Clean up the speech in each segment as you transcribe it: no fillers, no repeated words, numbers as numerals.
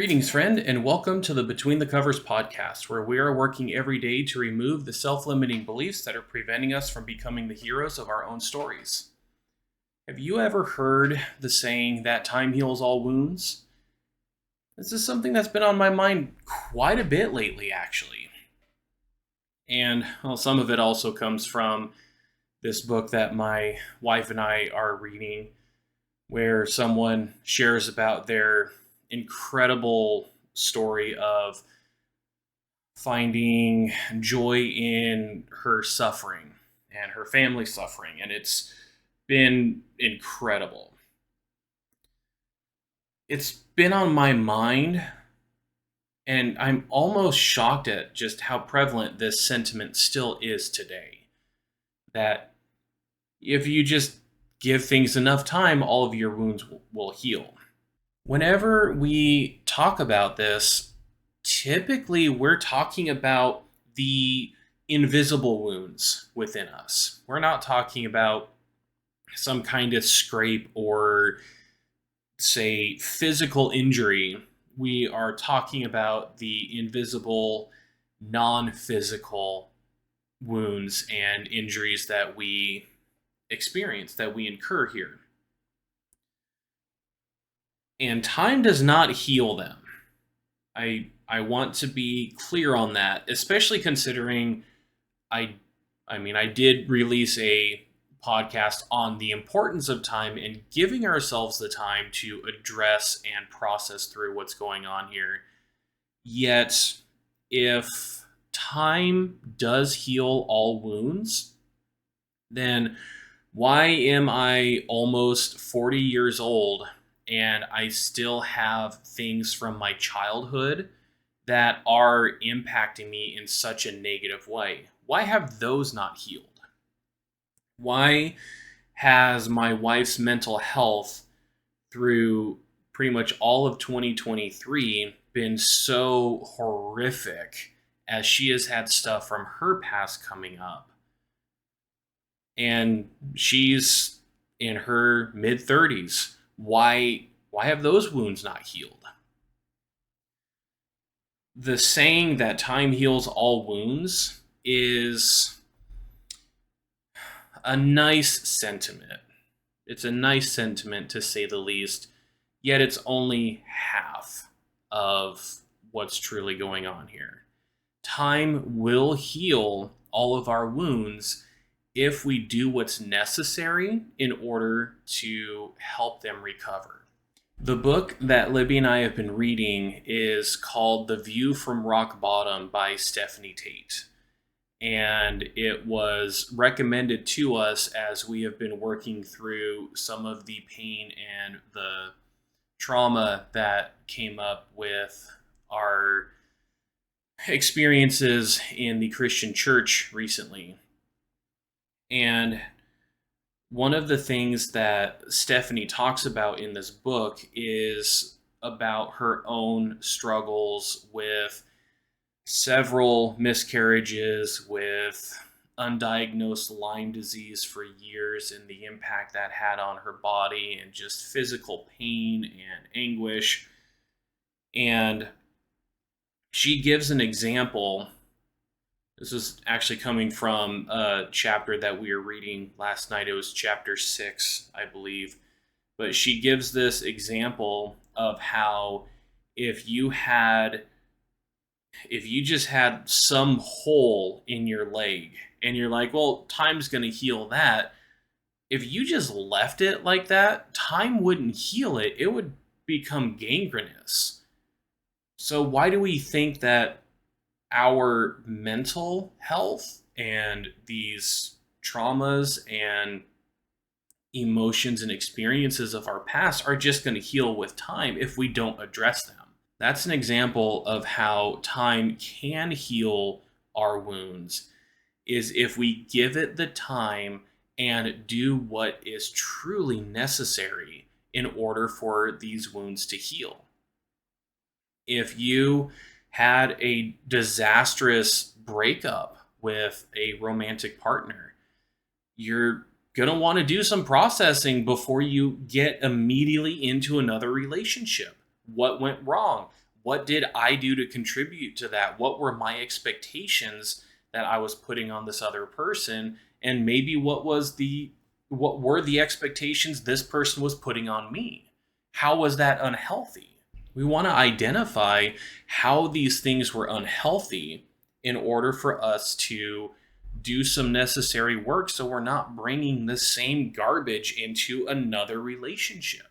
Greetings, friend, and welcome to the Between the Covers podcast, where we are working every day to remove the self limiting beliefs that are preventing us from becoming the heroes of our own stories. Have you ever heard the saying that time heals all wounds? This is something that's been on my mind quite a bit lately, actually. And well, some of it also comes from this book that my wife and I are reading, where someone shares about their incredible story of finding joy in her suffering and her family suffering, and it's been incredible. It's been on my mind, and I'm almost shocked at just how prevalent this sentiment still is today. That if you just give things enough time, all of your wounds will heal. Whenever we talk about this, typically we're talking about the invisible wounds within us. We're not talking about some kind of scrape or, say, physical injury. We are talking about the invisible, non physical wounds and injuries that we experience, that we incur here. And time does not heal them. I want to be clear on that, especially considering I I did release a podcast on the importance of time and giving ourselves the time to address and process through what's going on here. Yet if time does heal all wounds, then why am I almost 40 years old and I still have things from my childhood that are impacting me in such a negative way? Why have those not healed? Why has my wife's mental health through pretty much all of 2023 been so horrific as she has had stuff from her past coming up? And she's in her mid 30s. Why have those wounds not healed? The saying that time heals all wounds is a nice sentiment. It's a nice sentiment, to say the least, yet it's only half of what's truly going on here. Time will heal all of our wounds if we do what's necessary in order to help them recover. The book that Libby and I have been reading is called The View from Rock Bottom by Stephanie Tate. And it was recommended to us as we have been working through some of the pain and the trauma that came up with our experiences in the Christian church recently. And one of the things that Stephanie talks about in this book is about her own struggles with several miscarriages, with undiagnosed Lyme disease for years, and the impact that had on her body, and just physical pain and anguish. And she gives an example. This is actually coming from a chapter that we were reading last night. It was chapter 6, I believe. But she gives this example of how if you just had some hole in your leg and you're like, well, time's going to heal that. If you just left it like that, time wouldn't heal it. It would become gangrenous. So why do we think that our mental health and these traumas and emotions and experiences of our past are just going to heal with time if we don't address them? That's an example of how time can heal our wounds, is if we give it the time and do what is truly necessary in order for these wounds to heal. If you had a disastrous breakup with a romantic partner, you're going to want to do some processing before you get immediately into another relationship. What went wrong? What did I do to contribute to that? What were my expectations that I was putting on this other person? And maybe what were the expectations this person was putting on me? How was that unhealthy? We want to identify how these things were unhealthy in order for us to do some necessary work so we're not bringing the same garbage into another relationship.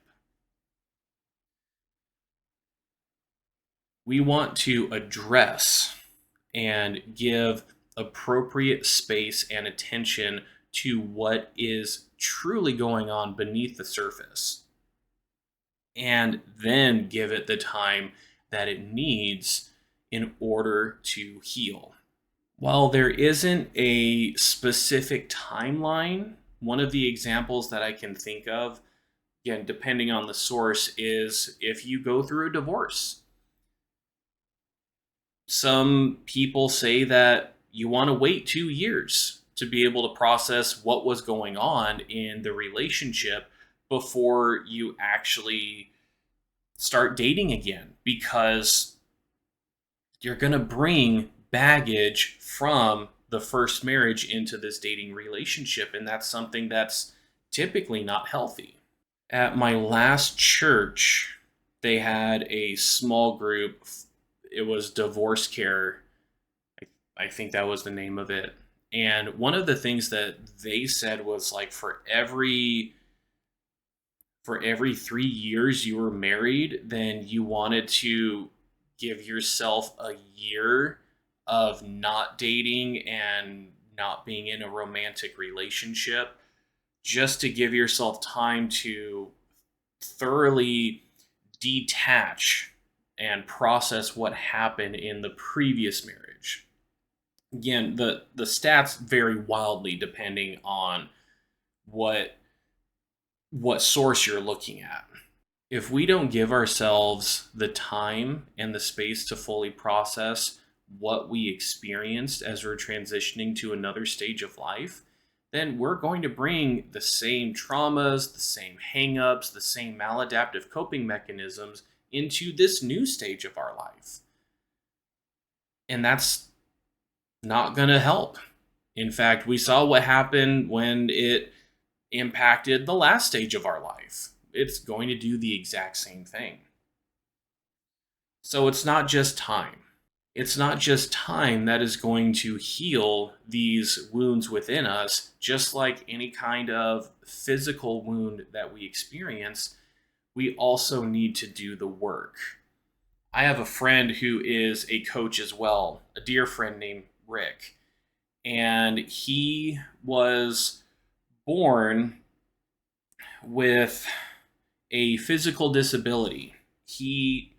We want to address and give appropriate space and attention to what is truly going on beneath the surface, and then give it the time that it needs in order to heal. While there isn't a specific timeline, one of the examples that I can think of, again, depending on the source, is if you go through a divorce. Some people say that you want to wait 2 years to be able to process what was going on in the relationship before you actually start dating again, because you're going to bring baggage from the first marriage into this dating relationship, and that's something that's typically not healthy. At my last church, they had a small group. It was divorce care. I think that was the name of it. And one of the things that they said was like for every 3 years you were married, then you wanted to give yourself a year of not dating and not being in a romantic relationship, just to give yourself time to thoroughly detach and process what happened in the previous marriage. Again, the stats vary wildly depending on what what source you're looking at. If we don't give ourselves the time and the space to fully process what we experienced as we're transitioning to another stage of life, then we're going to bring the same traumas, the same hangups, the same maladaptive coping mechanisms into this new stage of our life. And that's not going to help. In fact, we saw what happened when it impacted the last stage of our life. It's going to do the exact same thing. So it's not just time. It's not just time that is going to heal these wounds within us, just like any kind of physical wound that we experience. We also need to do the work. I have a friend who is a coach as well, a dear friend named Rick. And he was born with a physical disability. He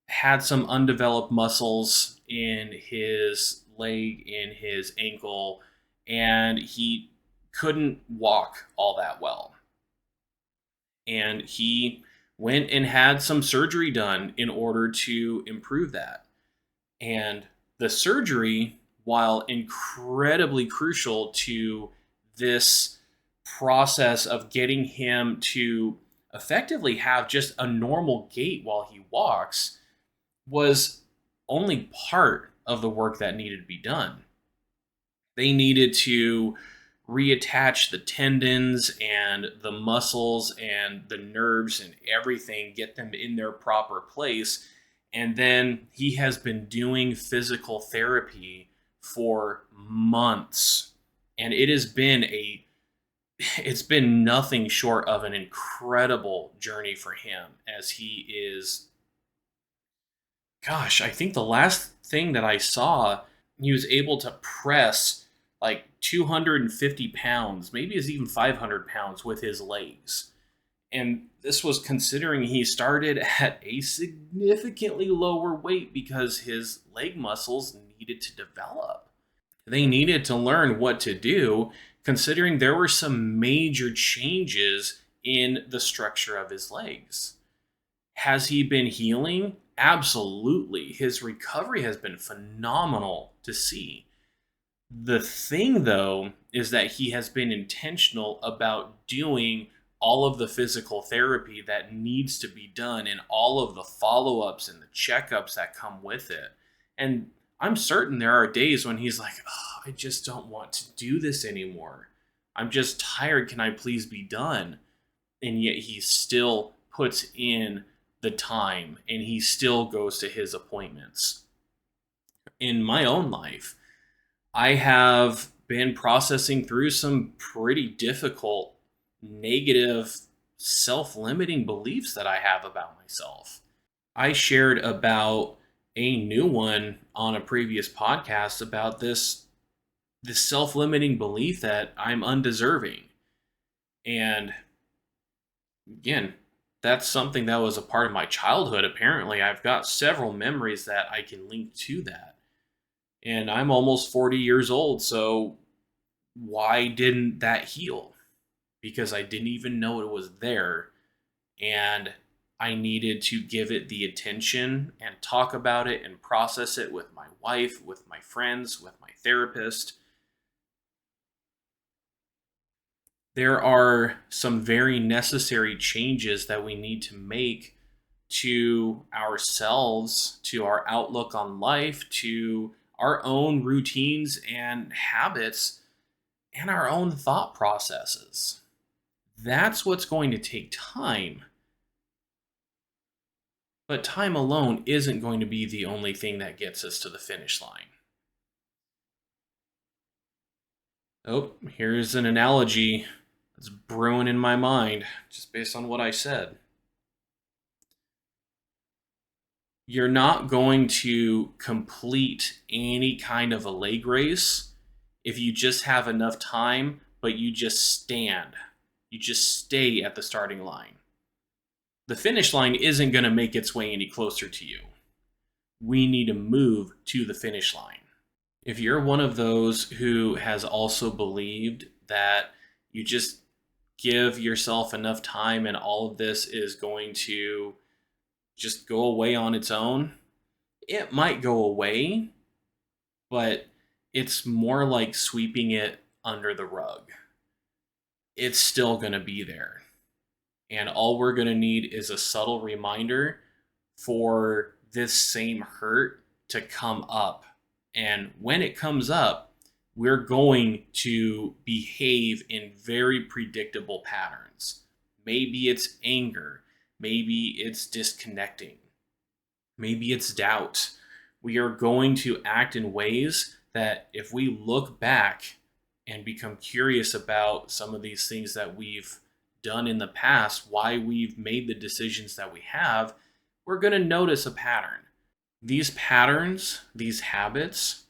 had some undeveloped muscles in his leg, in his ankle, and he couldn't walk all that well. And he went and had some surgery done in order to improve that. And the surgery, while incredibly crucial to this process of getting him to effectively have just a normal gait while he walks, was only part of the work that needed to be done. They needed to reattach the tendons and the muscles and the nerves and everything, get them in their proper place. And then he has been doing physical therapy for months. And it's been nothing short of an incredible journey for him, as he is, gosh, I think the last thing that I saw, he was able to press like 250 pounds, maybe it's even 500 pounds with his legs. And this was considering he started at a significantly lower weight because his leg muscles needed to develop. They needed to learn what to do, considering there were some major changes in the structure of his legs. Has he been healing? Absolutely. His recovery has been phenomenal to see. The thing, though, is that he has been intentional about doing all of the physical therapy that needs to be done and all of the follow ups and the checkups that come with it. And I'm certain there are days when he's like, oh, I just don't want to do this anymore. I'm just tired. Can I please be done? And yet he still puts in the time and he still goes to his appointments. In my own life, I have been processing through some pretty difficult, negative, self limiting beliefs that I have about myself. I shared about a new one on a previous podcast about this self limiting belief that I'm undeserving. And again, that's something that was a part of my childhood. Apparently, I've got several memories that I can link to that. And I'm almost 40 years old, so why didn't that heal? Because I didn't even know it was there, and I needed to give it the attention and talk about it and process it with my wife, with my friends, with my therapist. There are some very necessary changes that we need to make to ourselves, to our outlook on life, to our own routines and habits, and our own thought processes. That's what's going to take time. But time alone isn't going to be the only thing that gets us to the finish line. Oh, here's an analogy that's brewing in my mind just based on what I said. You're not going to complete any kind of a leg race if you just have enough time, but you just stand. You just stay at the starting line. The finish line isn't going to make its way any closer to you. We need to move to the finish line. If you're one of those who has also believed that you just give yourself enough time and all of this is going to just go away on its own, it might go away, but it's more like sweeping it under the rug. It's still going to be there. And all we're going to need is a subtle reminder for this same hurt to come up. And when it comes up, we're going to behave in very predictable patterns. Maybe it's anger. Maybe it's disconnecting. Maybe it's doubt. We are going to act in ways that if we look back and become curious about some of these things that we've done in the past, why we've made the decisions that we have, we're going to notice a pattern. These patterns, these habits,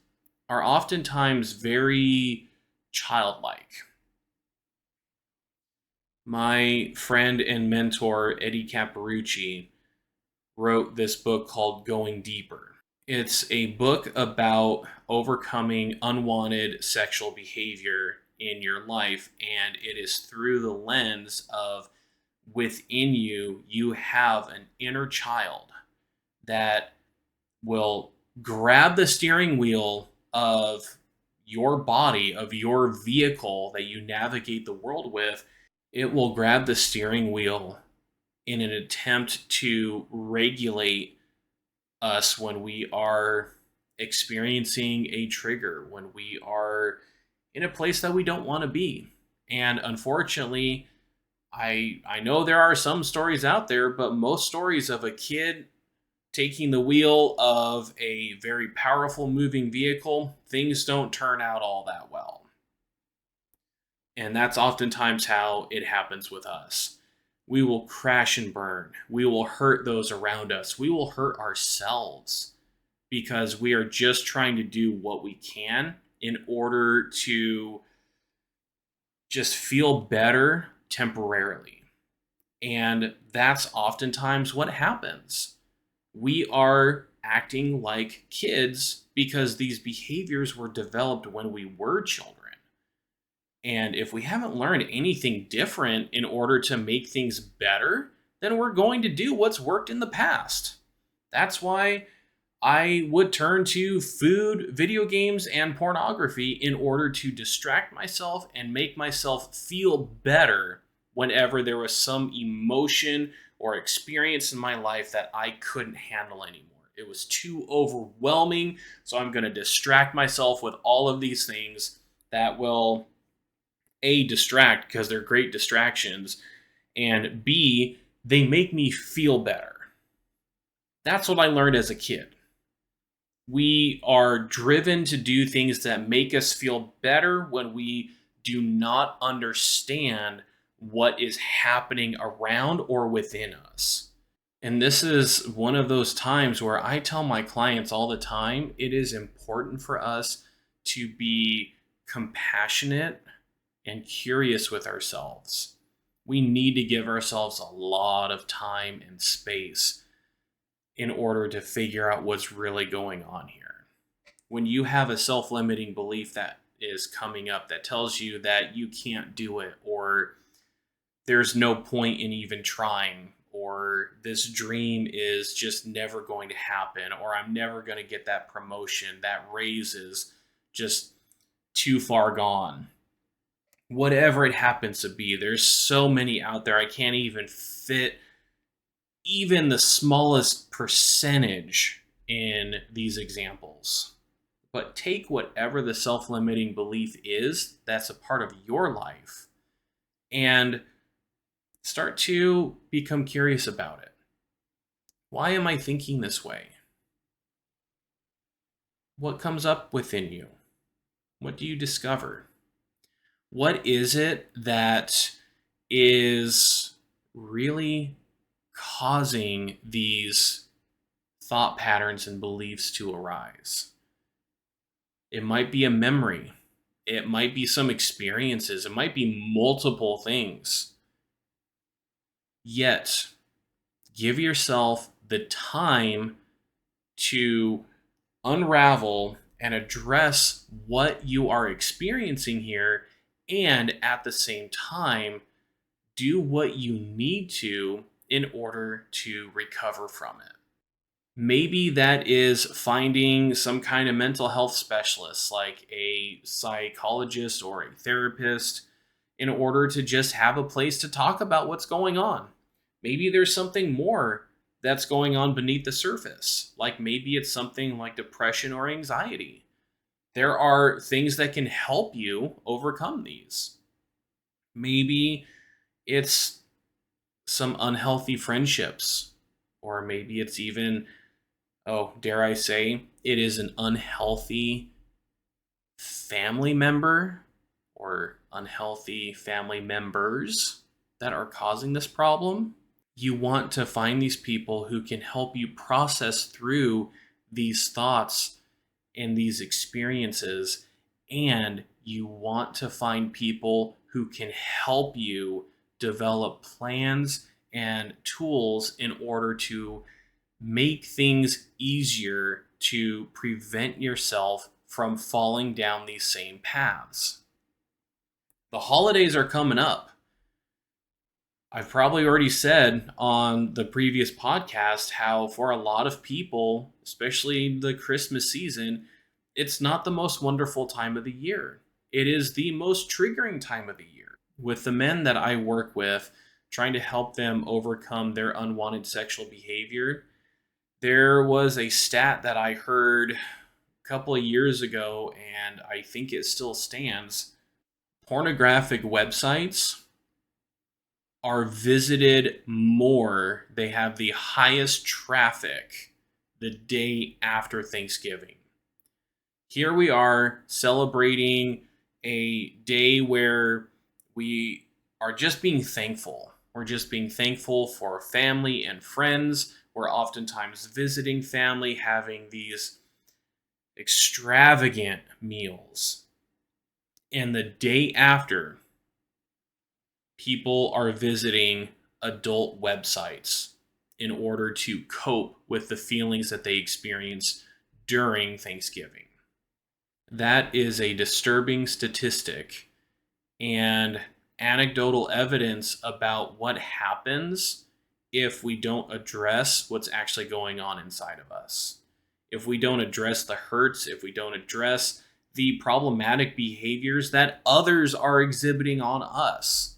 are oftentimes very childlike. My friend and mentor, Eddie Caparucci, wrote this book called Going Deeper. It's a book about overcoming unwanted sexual behavior in your life, and it is through the lens of within you, you have an inner child that will grab the steering wheel of your body, of your vehicle that you navigate the world with. It will grab the steering wheel in an attempt to regulate us when we are experiencing a trigger, when we are in a place that we don't want to be. And unfortunately, I know there are some stories out there, but most stories of a kid taking the wheel of a very powerful moving vehicle, things don't turn out all that well. And that's oftentimes how it happens with us. We will crash and burn. We will hurt those around us. We will hurt ourselves because we are just trying to do what we can in order to just feel better temporarily. And that's oftentimes what happens. We are acting like kids because these behaviors were developed when we were children. And if we haven't learned anything different in order to make things better, then we're going to do what's worked in the past. That's why I would turn to food, video games, and pornography in order to distract myself and make myself feel better whenever there was some emotion or experience in my life that I couldn't handle anymore. It was too overwhelming, so I'm going to distract myself with all of these things that will A, distract because they're great distractions, and B, they make me feel better. That's what I learned as a kid. We are driven to do things that make us feel better when we do not understand what is happening around or within us. And this is one of those times where I tell my clients all the time it is important for us to be compassionate and curious with ourselves. We need to give ourselves a lot of time and space in order to figure out what's really going on here. When you have a self limiting belief that is coming up that tells you that you can't do it, or there's no point in even trying, or this dream is just never going to happen, or I'm never going to get that promotion, that raise is just too far gone. Whatever it happens to be, there's so many out there, I can't even fit even the smallest percentage in these examples. But take whatever the self limiting belief is that's a part of your life and start to become curious about it. Why am I thinking this way? What comes up within you? What do you discover? What is it that is really causing these thought patterns and beliefs to arise? It might be a memory. It might be some experiences. It might be multiple things. Yet, give yourself the time to unravel and address what you are experiencing here, and at the same time, do what you need to in order to recover from it. Maybe that is finding some kind of mental health specialist, like a psychologist or a therapist, in order to just have a place to talk about what's going on. Maybe there's something more that's going on beneath the surface, like maybe it's something like depression or anxiety. There are things that can help you overcome these. Maybe it's some unhealthy friendships, or maybe it's even, oh, dare I say, it is an unhealthy family member or unhealthy family members that are causing this problem. You want to find these people who can help you process through these thoughts and these experiences, and you want to find people who can help you develop plans and tools in order to make things easier to prevent yourself from falling down these same paths. The holidays are coming up. I've probably already said on the previous podcast how for a lot of people, especially the Christmas season, it's not the most wonderful time of the year. It is the most triggering time of the year. With the men that I work with, trying to help them overcome their unwanted sexual behavior, there was a stat that I heard a couple of years ago, and I think it still stands. Pornographic websites are visited more. They have the highest traffic the day after Thanksgiving. Here we are celebrating a day where we are just being thankful. We're just being thankful for family and friends. We're oftentimes visiting family, having these extravagant meals. And the day after, people are visiting adult websites in order to cope with the feelings that they experience during Thanksgiving. That is a disturbing statistic and anecdotal evidence about what happens if we don't address what's actually going on inside of us. If we don't address the hurts, if we don't address the problematic behaviors that others are exhibiting on us.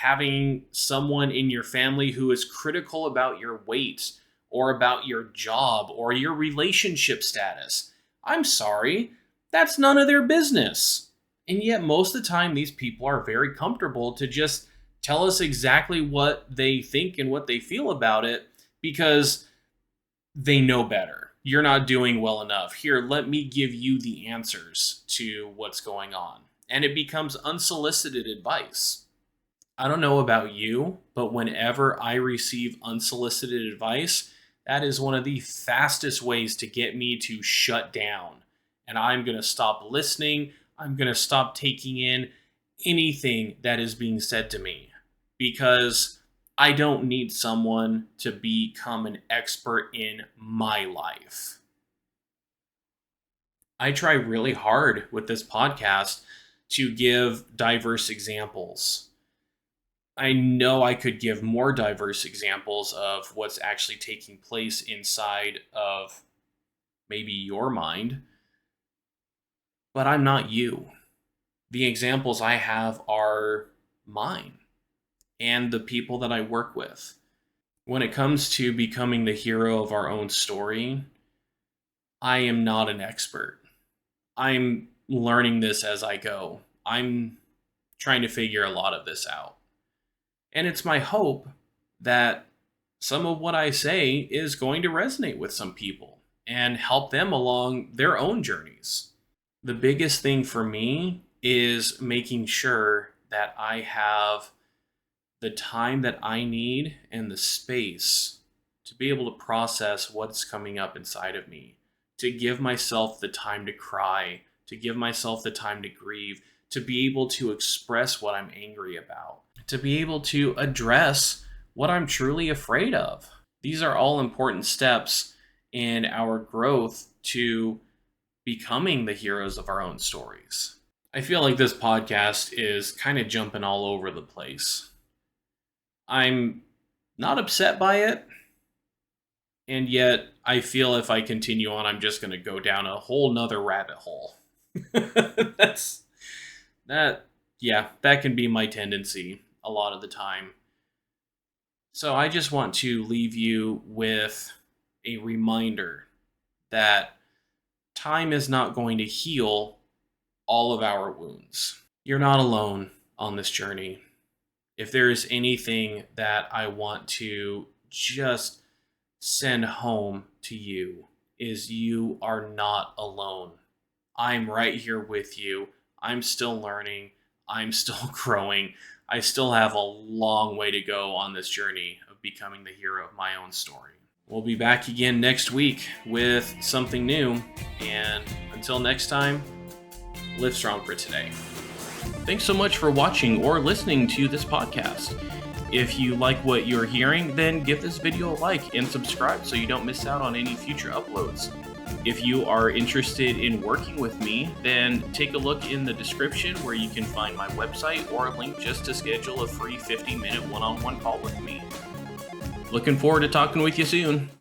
having someone in your family who is critical about your weight or about your job or your relationship status. I'm sorry, that's none of their business. And yet, most of the time, these people are very comfortable to just tell us exactly what they think and what they feel about it because they know better. You're not doing well enough. Here, let me give you the answers to what's going on. And it becomes unsolicited advice. I don't know about you, but whenever I receive unsolicited advice, that is one of the fastest ways to get me to shut down. And I'm going to stop listening. I'm going to stop taking in anything that is being said to me because I don't need someone to become an expert in my life. I try really hard with this podcast to give diverse examples. I know I could give more diverse examples of what's actually taking place inside of maybe your mind, but I'm not you. The examples I have are mine and the people that I work with. When it comes to becoming the hero of our own story, I am not an expert. I'm learning this as I go. I'm trying to figure a lot of this out. And it's my hope that some of what I say is going to resonate with some people and help them along their own journeys. The biggest thing for me is making sure that I have the time that I need and the space to be able to process what's coming up inside of me, to give myself the time to cry, to give myself the time to grieve, to be able to express what I'm angry about, to be able to address what I'm truly afraid of. These are all important steps in our growth to becoming the heroes of our own stories. I feel like this podcast is kind of jumping all over the place. I'm not upset by it, and yet I feel if I continue on, I'm just going to go down a whole nother rabbit hole. That can be my tendency a lot of the time. So I just want to leave you with a reminder that time is not going to heal all of our wounds. You're not alone on this journey. If there is anything that I want to just send home to you, is you are not alone. I'm right here with you. I'm still learning. I'm still growing. I still have a long way to go on this journey of becoming the hero of my own story. We'll be back again next week with something new. And until next time, live strong for today. Thanks so much for watching or listening to this podcast. If you like what you're hearing, then give this video a like and subscribe so you don't miss out on any future uploads. If you are interested in working with me, then take a look in the description where you can find my website or a link just to schedule a free 50-minute one-on-one call with me. Looking forward to talking with you soon.